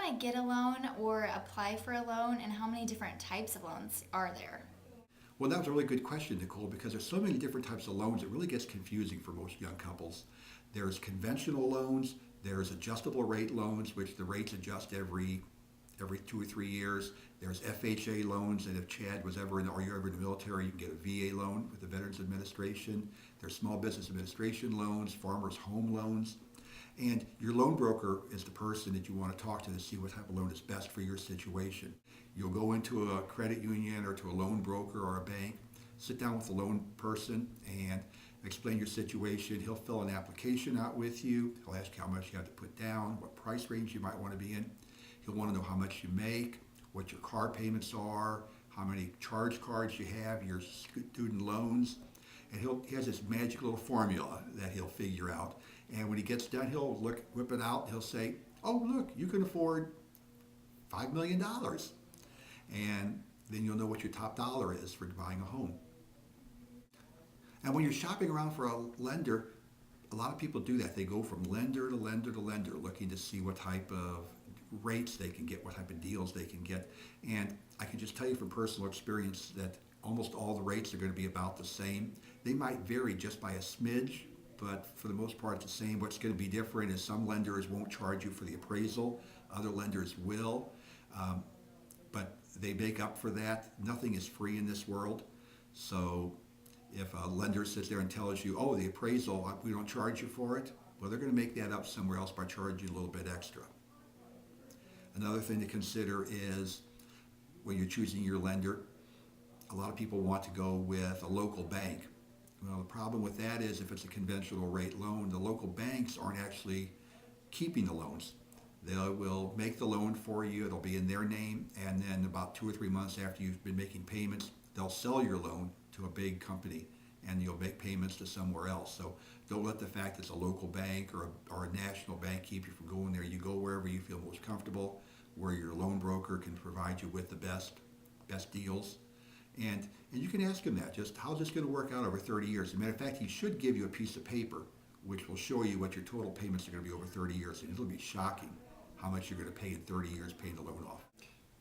I get a loan or apply for a loan, and how many different types of loans are there? Well, that was a really good question, Nicole, because there's so many different types of loans. It really gets confusing for most young couples. There's conventional loans, there's adjustable rate loans, which the rates adjust every 2 or 3 years. There's FHA loans, and if Chad was ever in, or you're ever in the military, you can get a VA loan with the Veterans Administration. There's Small Business Administration loans, Farmers Home loans. And your loan broker is the person that you want to talk to see what type of loan is best for your situation. You'll go into a credit union or to a loan broker or a bank, sit down with the loan person and explain your situation. He'll fill an application out with you. He'll ask you how much you have to put down, what price range you might want to be in. He'll want to know how much you make, what your car payments are, how many charge cards you have, your student loans. And he has this magic little formula that he'll figure out. And when he gets done, he'll whip it out. He'll say, "Oh, look, you can afford $5 million." And then you'll know what your top dollar is for buying a home. And when you're shopping around for a lender, a lot of people do that. They go from lender to lender to lender, looking to see what type of rates they can get, what type of deals they can get. And I can just tell you from personal experience that almost all the rates are going to be about the same. They might vary just by a smidge, but for the most part, it's the same. What's going to be different is some lenders won't charge you for the appraisal, other lenders will, but they make up for that. Nothing is free in this world. So if a lender sits there and tells you, "Oh, the appraisal, we don't charge you for it," well, they're going to make that up somewhere else by charging you a little bit extra. Another thing to consider is when you're choosing your lender, a lot of people want to go with a local bank. Well, the problem with that is if it's a conventional rate loan, the local banks aren't actually keeping the loans. They will make the loan for you, it'll be in their name, and then about 2 or 3 months after you've been making payments, they'll sell your loan to a big company and you'll make payments to somewhere else. So don't let the fact it's a local bank or a national bank keep you from going there. You go wherever you feel most comfortable, where your loan broker can provide you with the best deals. And you can ask him that, just how's this going to work out over 30 years? As a matter of fact, he should give you a piece of paper which will show you what your total payments are going to be over 30 years. And it'll be shocking how much you're going to pay in 30 years paying the loan off.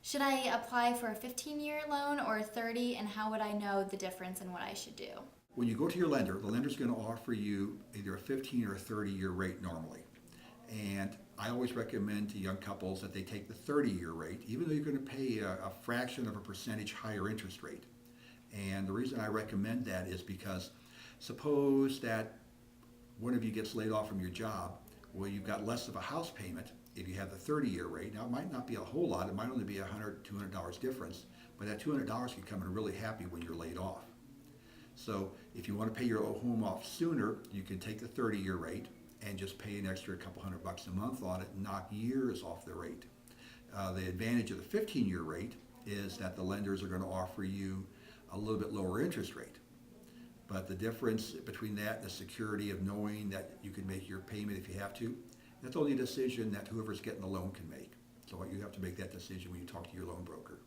Should I apply for a 15-year loan or a 30, and how would I know the difference in what I should do? When you go to your lender, the lender's going to offer you either a 15 or a 30-year rate normally. And I always recommend to young couples that they take the 30-year rate, even though you're going to pay a fraction of a percentage higher interest rate. And the reason I recommend that is because suppose that one of you gets laid off from your job, well, you've got less of a house payment if you have the 30-year rate. Now, it might not be a whole lot. It might only be $100, $200 difference, but that $200 can come in really happy when you're laid off. So if you want to pay your home off sooner, you can take the 30-year rate and just pay an extra couple $100 a month on it and knock years off the rate. The advantage of the 15-year rate is that the lenders are going to offer you a little bit lower interest rate. But the difference between that and the security of knowing that you can make your payment if you have to, that's only a decision that whoever's getting the loan can make. So you have to make that decision when you talk to your loan broker.